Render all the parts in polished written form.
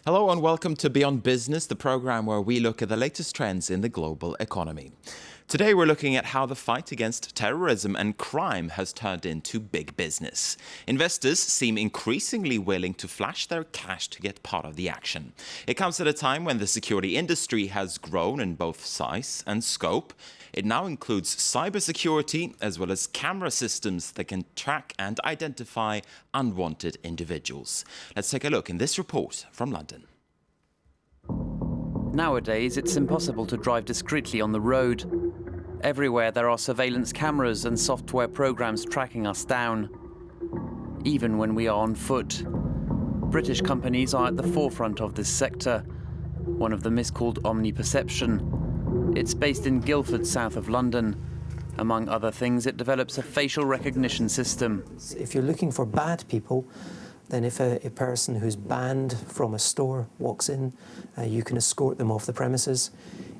Hello and welcome to Beyond Business, the program where we look at the latest trends in the global economy. Today we're looking at how the fight against terrorism and crime has turned into big business. Investors seem increasingly willing to flash their cash to get part of the action. It comes at a time when the security industry has grown in both size and scope. It now includes cybersecurity as well as camera systems that can track and identify unwanted individuals. Let's take a look in this report from London. Nowadays, it's impossible to drive discreetly on the road. Everywhere there are surveillance cameras and software programs tracking us down, even when we are on foot. British companies are at the forefront of this sector. One of them is called Omniperception. It's based in Guildford, south of London. Among other things, it develops a facial recognition system. If you're looking for bad people, then if a person who's banned from a store walks in, you can escort them off the premises.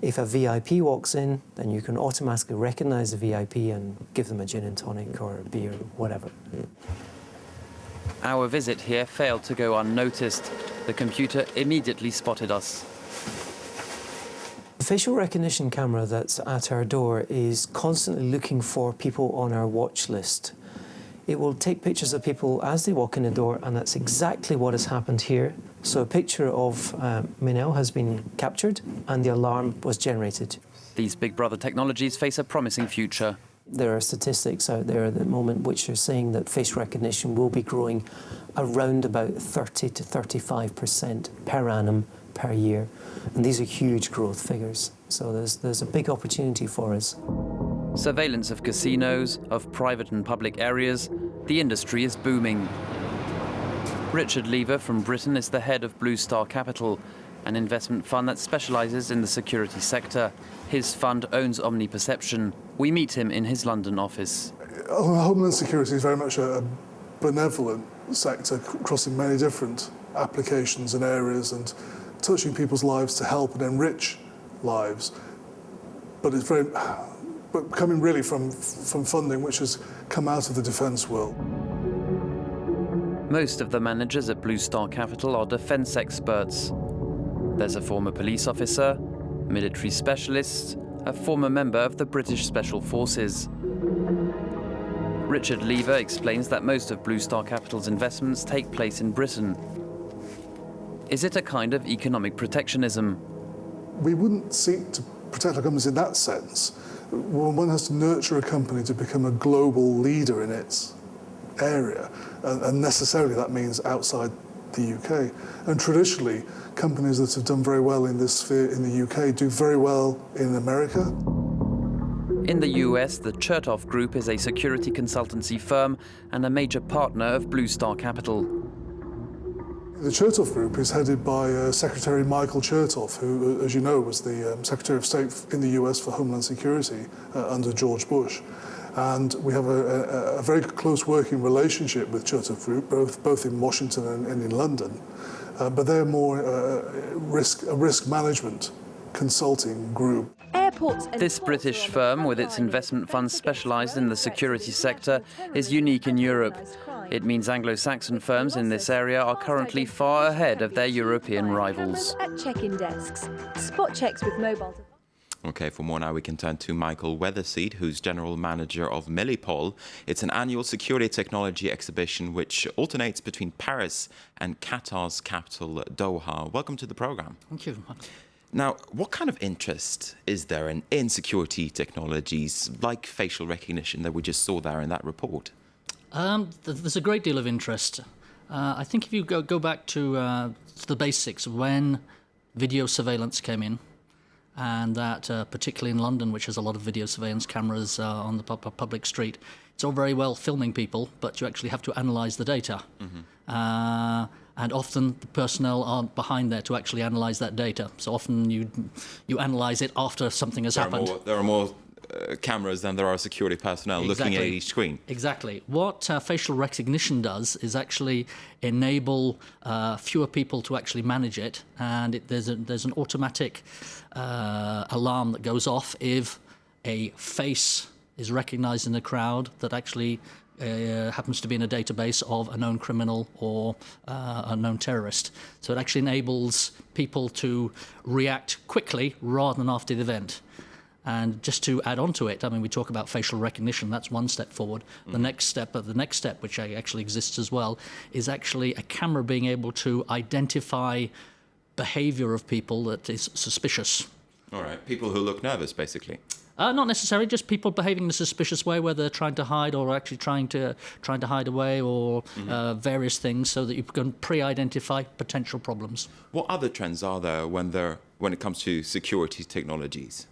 If a VIP walks in, then you can automatically recognise the VIP and give them a gin and tonic or a beer, whatever. Our visit here failed to go unnoticed. The computer immediately spotted us. The facial recognition camera that's at our door is constantly looking for people on our watch list. It will take pictures of people as they walk in the door, and that's exactly what has happened here. So a picture of Minel has been captured and the alarm was generated. These Big Brother technologies face a promising future. There are statistics out there at the moment which are saying that face recognition will be growing around about 30 to 35% per annum per year. And these are huge growth figures. So there's a big opportunity for us. Surveillance of casinos, of private and public areas, the industry is booming. Richard Lever from Britain is the head of Blue Star Capital, an investment fund that specialises in the security sector. His fund owns Omniperception. We meet him in his London office. Homeland security is very much a benevolent sector, crossing many different applications and areas and touching people's lives to help and enrich lives. But it's coming really from funding which has come out of the defence world. Most of the managers at Blue Star Capital are defence experts. There's a former police officer, military specialist, a former member of the British Special Forces. Richard Lever explains that most of Blue Star Capital's investments take place in Britain. Is it a kind of economic protectionism? We wouldn't seek to protect our companies in that sense. One has to nurture a company to become a global leader in its area, and necessarily that means outside the UK. And traditionally, companies that have done very well in this sphere in the UK do very well in America. In the US, the Chertoff Group is a security consultancy firm and a major partner of Blue Star Capital. The Chertoff Group is headed by Secretary Michael Chertoff, who, as you know, was the Secretary of State in the US for Homeland Security under George Bush. And we have a very close working relationship with Chertoff Group, both in Washington and in London. But they're more a risk management consulting group. This British firm, with its investment funds specialised in the security sector, is unique in Europe. It means Anglo-Saxon firms in this area are currently far ahead of their European rivals. At check-in desks, spot checks with mobile. Okay, for more now we can turn to Michael Weatherseed, who's General Manager of Millipol. It's an annual security technology exhibition which alternates between Paris and Qatar's capital, Doha. Welcome to the programme. Thank you. Now, what kind of interest is there in security technologies like facial recognition that we just saw there in that report? There's a great deal of interest. I think if you go back to the basics, when video surveillance came in, and that particularly in London, which has a lot of video surveillance cameras on the public street, it's all very well filming people, but you actually have to analyse the data. Mm-hmm. And often the personnel aren't behind there to actually analyse that data. So often you analyse it after something has happened. There are more cameras than there are security personnel looking at each screen. Exactly. What facial recognition does is actually enable fewer people to actually manage it, and there's an automatic alarm that goes off if a face is recognised in the crowd that actually happens to be in a database of a known criminal or a known terrorist. So it actually enables people to react quickly rather than after the event. And just to add on to it, I mean, we talk about facial recognition. That's one step forward. The next step, which actually exists as well, is actually a camera being able to identify behaviour of people that is suspicious. All right, people who look nervous, basically. Not necessarily, just people behaving in a suspicious way, where they're trying to hide or actually trying to hide away, or various things, so that you can pre-identify potential problems. What other trends are there when it comes to security technologies?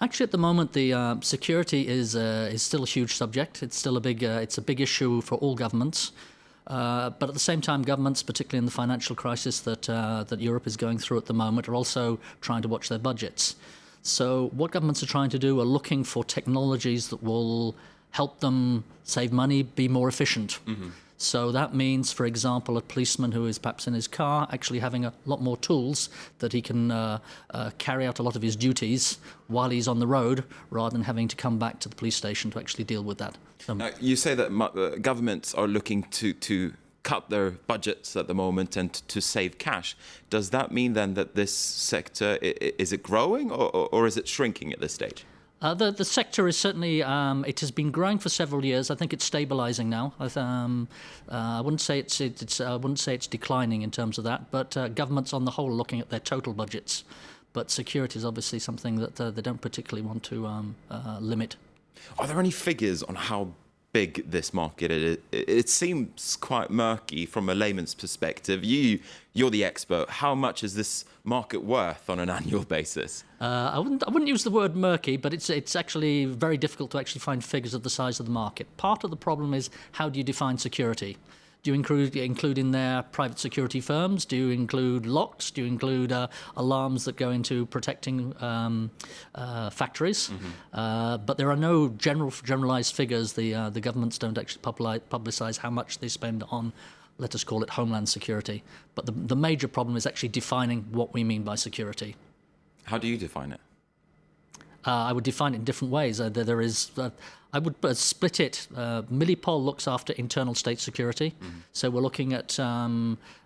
Actually, at the moment, the security is still a huge subject. It's still a big issue for all governments. But at the same time, governments, particularly in the financial crisis that Europe is going through at the moment, are also trying to watch their budgets. So what governments are trying to do are looking for technologies that will help them save money, be more efficient. So that means, for example, a policeman who is perhaps in his car actually having a lot more tools that he can carry out a lot of his duties while he's on the road, rather than having to come back to the police station to actually deal with that. Now, you say that governments are looking to cut their budgets at the moment and to save cash. Does that mean then that this sector, is it growing or is it shrinking at this stage? The sector is certainly, it has been growing for several years. I think it's stabilising now. I wouldn't say it's declining in terms of that, but governments on the whole are looking at their total budgets. But security is obviously something that they don't particularly want to limit. Are there any figures on how big this market is? It seems quite murky from a layman's perspective. You're the expert. How much is this market worth on an annual basis? I wouldn't use the word murky, but it's actually very difficult to actually find figures of the size of the market. Part of the problem is, how do you define security? Do you include in there private security firms? Do you include locks? Do you include alarms that go into protecting factories? But there are no generalised figures. The governments don't actually publicise how much they spend on, let us call it, homeland security. But the major problem is actually defining what we mean by security. How do you define it? I would define it in different ways. I would split it. Millipol looks after internal state security. So we're looking at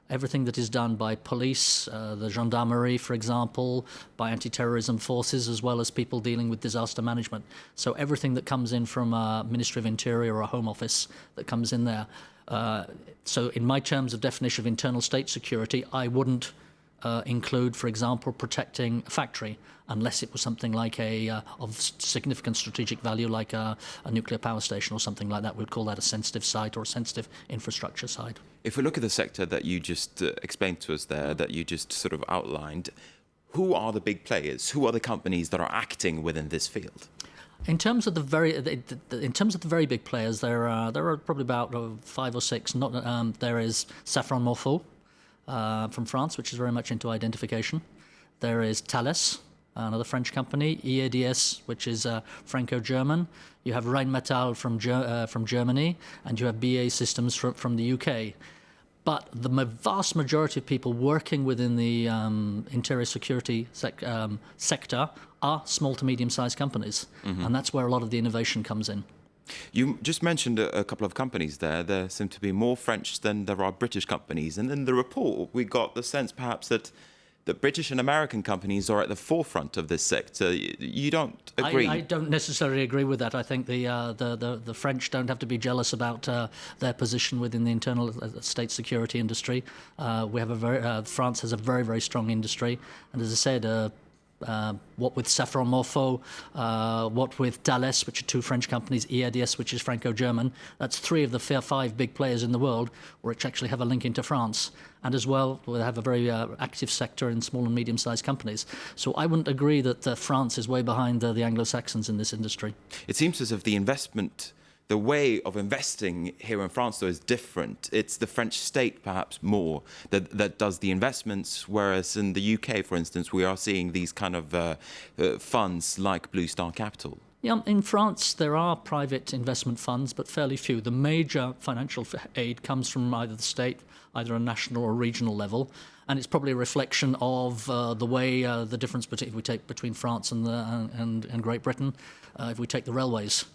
everything that is done by police, the gendarmerie, for example, by anti-terrorism forces, as well as people dealing with disaster management. So everything that comes in from a Ministry of Interior or a Home Office that comes in there. So in my terms of definition of internal state security, I wouldn't include, for example, protecting a factory, unless it was something like of significant strategic value, like a nuclear power station or something like that. We'd call that a sensitive site or a sensitive infrastructure site. If we look at the sector that you just explained to us there, that you just sort of outlined, who are the big players? Who are the companies that are acting within this field? In terms of the very big players, there are probably about 5 or 6. There is Safran Morpho from France, which is very much into identification. There is Thales, another French company, EADS, which is Franco-German. You have Rheinmetall from Germany, and you have BAE Systems from the UK. But the vast majority of people working within the interior security sector are small to medium-sized companies, and that's where a lot of the innovation comes in. You just mentioned a couple of companies there. There seem to be more French than there are British companies. And in the report, we got the sense perhaps that the British and American companies are at the forefront of this sector. You don't agree? I don't necessarily agree with that. I think the French don't have to be jealous about their position within the internal state security industry. France has a very, very strong industry. And as I said, what with Safran Morpho, what with Thales, which are 2 French companies, EADS, which is Franco-German, that's 3 of the 5 big players in the world which actually have a link into France. And as well, we have a very active sector in small and medium-sized companies. So I wouldn't agree that France is way behind the Anglo-Saxons in this industry. It seems as if the way of investing here in France, though, is different. It's the French state, perhaps more, that does the investments, whereas in the UK, for instance, we are seeing these kind of funds like Blue Star Capital. Yeah, in France, there are private investment funds, but fairly few. The major financial aid comes from either the state, either a national or regional level, and it's probably a reflection of the way the difference if we take between France and Great Britain, if we take the railways.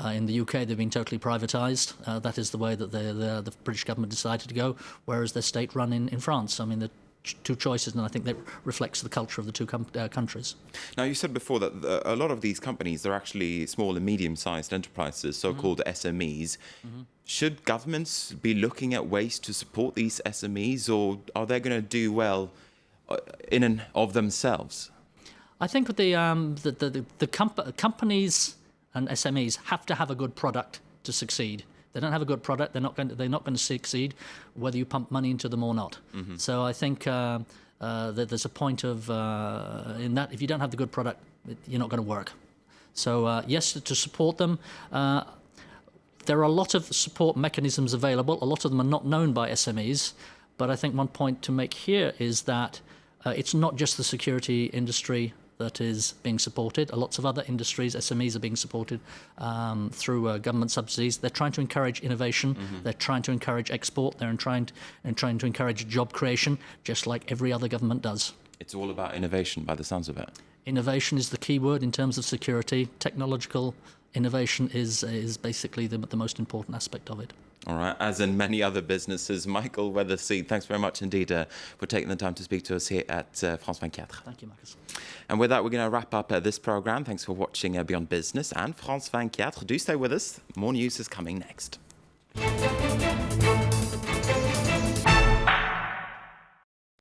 In the UK, they've been totally privatised. That is the way that the British government decided to go, whereas they're state-run in France. I mean, the two choices, and I think that reflects the culture of the two countries. Now, you said before that a lot of these companies are actually small and medium-sized enterprises, so-called SMEs. Should governments be looking at ways to support these SMEs, or are they going to do well in and of themselves? I think the companies and SMEs have to have a good product to succeed. They don't have a good product, they're not going to succeed, whether you pump money into them or not. So I think that there's a point of in that if you don't have the good product, you're not going to work. So yes, to support them. There are a lot of support mechanisms available. A lot of them are not known by SMEs. But I think one point to make here is that it's not just the security industry that is being supported. Lots of other industries, SMEs, are being supported through government subsidies. They're trying to encourage innovation. They're trying to encourage export. They're trying to encourage job creation, just like every other government does. It's all about innovation, by the sounds of it. Innovation is the key word in terms of security. Technological innovation is basically the most important aspect of it. All right, as in many other businesses. Michael Weatherseed, thanks very much indeed for taking the time to speak to us here at France 24. Thank you, Marcus. And with that, we're going to wrap up this programme. Thanks for watching Beyond Business and France 24. Do stay with us. More news is coming next.